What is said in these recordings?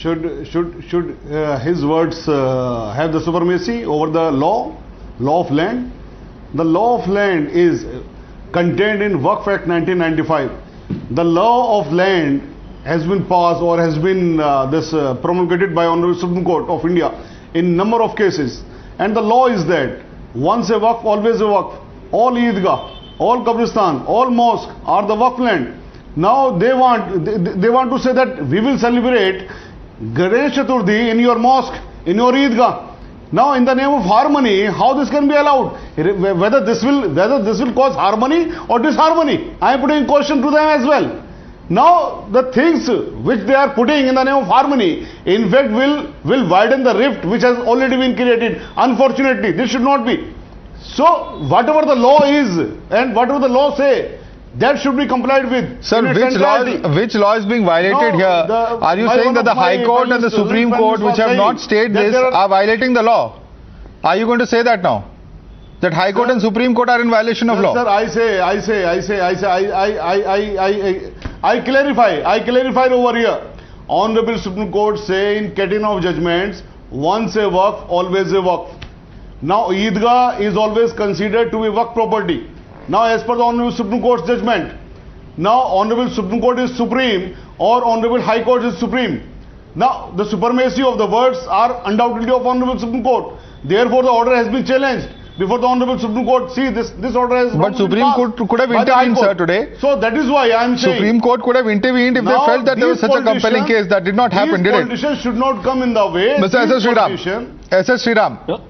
Should his words have the supremacy over the law of land? The law of land is contained in WAQF Act 1995. The law of land has been passed or has been promulgated by Honorable Supreme Court of India in number of cases. And the law is that once a waqf, always a waqf. All Idgah, all Kabristan, all mosques are the waqf land. Now they want to say that we will celebrate Ganesh Chaturthi in your mosque, in your Idgah. Now in the name of harmony, how this can be allowed? Whether this will cause harmony or disharmony, I am putting question to them as well. Now the things which they are putting in the name of harmony, in fact will widen the rift which has already been created. Unfortunately, this should not be. So whatever the law is and whatever the law say, that should be complied with. Sir, which law is being violated here? Are you saying that the High Court and the Supreme Court, which have not stayed this, are violating the law? Are you going to say that now? That High Court and Supreme Court are in violation of law? Sir, I clarify over here. Honorable Supreme Court say in catering of judgments, once a waqf, always a waqf. Now Idgah is always considered to be waqf property. Now as per the Honorable Supreme Court's judgment, now Honorable Supreme Court is supreme or Honorable High Court is supreme. Now the supremacy of the words are undoubtedly of Honorable Supreme Court. Therefore the order has been challenged before the Honorable Supreme Court. See, this order has But Supreme Court could have intervened, sir, today. So that is why I am saying Supreme Court could have intervened if they felt that there was such a compelling case. That did not happen, did it? Politicians should not come in the way. Mr. S.S. Sriram.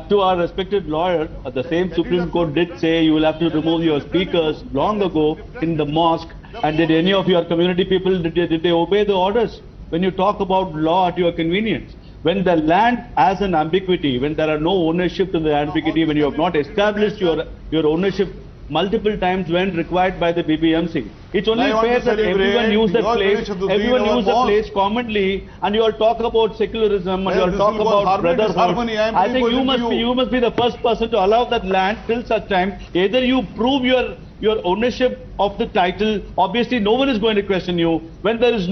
To our respected lawyer, the same Supreme Court did say you will have to remove your speakers long ago in the mosque. And did any of your community people, did they obey the orders? When you talk about law at your convenience, when the land has an ambiguity, when there are no ownership to the ambiguity, when you have not established your ownership multiple times when required by the BBMC, it's only fair that everyone use that place, commonly, and you all talk about secularism and you all talk about brotherhood. I think you must be the first person to allow that land till such time. Either you prove your ownership of the title, obviously no one is going to question you. When there is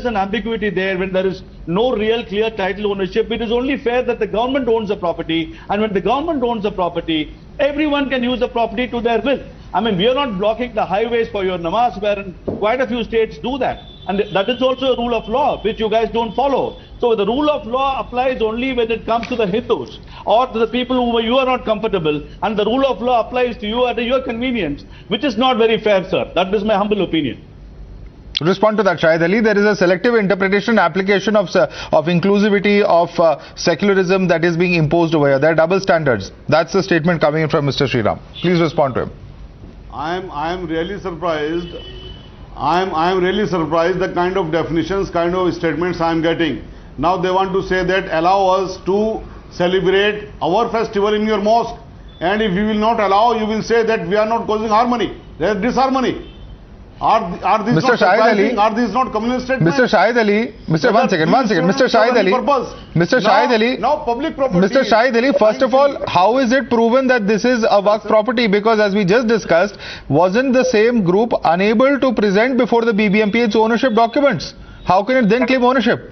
an ambiguity there, when there is no real clear title ownership, it is only fair that the government owns the property, and when the government owns the property, everyone can use the property to their will. I mean, we are not blocking the highways for your namaz, where quite a few states do that. And that is also a rule of law, which you guys don't follow. So the rule of law applies only when it comes to the Hindus or to the people who you are not comfortable. And the rule of law applies to you at your convenience, which is not very fair, sir. That is my humble opinion. To respond to that, Shahid Ali, there is a selective interpretation application of inclusivity, of secularism that is being imposed over here. There are double standards. That's the statement coming in from Mr. Sriram. Please respond to him. I am really surprised. I am really surprised the kind of definitions, kind of statements I am getting. Now they want to say that allow us to celebrate our festival in your mosque, and if we will not allow, you will say that we are not causing harmony. There is disharmony. Are these Mr. not surprising? Are these not communist statements? Mr. Shahid Ali, one second. Mr. Shahid Ali, now public property. Mr. Shahid Ali, first of all, how is it proven that this is a waqf property? Because as we just discussed, wasn't the same group unable to present before the BBMP its ownership documents? How can it then claim ownership?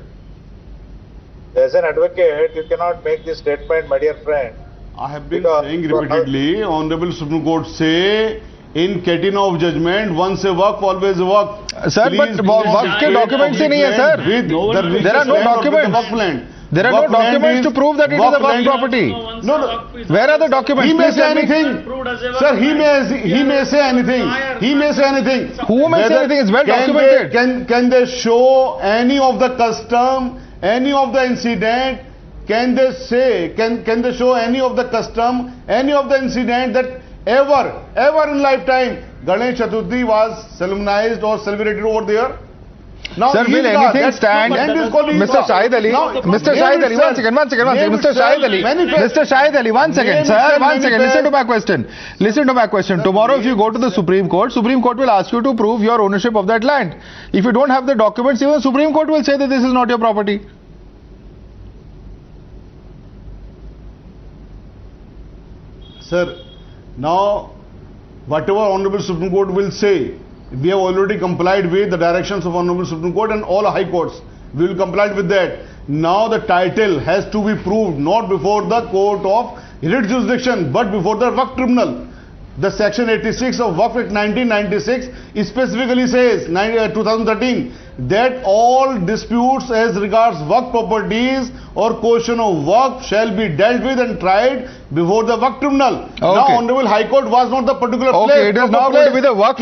As an advocate, you cannot make this statement, my dear friend. I have been saying repeatedly, Honorable Supreme Court say, in catering of judgment, once a waqf, always a waqf. Sir, but waqf ke documents hi nahi hai, sir. There are no documents. There are no documents to prove that it is a waqf property. No. Where are the documents? He may say anything. Sir, he may say anything. He may say anything. Who may say anything? It's well documented. Can they show any of the custom, any of the incident? Can they say, can they show any of the custom, any of the incident that ever in lifetime Ganesh Chaturthi was solemnized or celebrated over there? Now, sir, will anything stand? Mr. Shahid Ali, Mr. Shahid Ali, one second. Mr. Shahid Ali, one second, sir, one second. Listen to my question. Tomorrow, if you go to the Supreme Court will ask you to prove your ownership of that land. If you don't have the documents, even the Supreme Court will say that this is not your property. Sir, now, whatever Honorable Supreme Court will say, we have already complied with the directions of Honorable Supreme Court and all high courts. We will comply with that. Now the title has to be proved not before the court of writ jurisdiction but before the Waqf tribunal. The section 86 of WAQF Act 1996 specifically says, 2013, that all disputes as regards Waqf properties or question of Waqf shall be dealt with and tried before the Waqf tribunal. Okay. Now Honorable High Court was not the particular place. Okay, it is now going to be the Waqf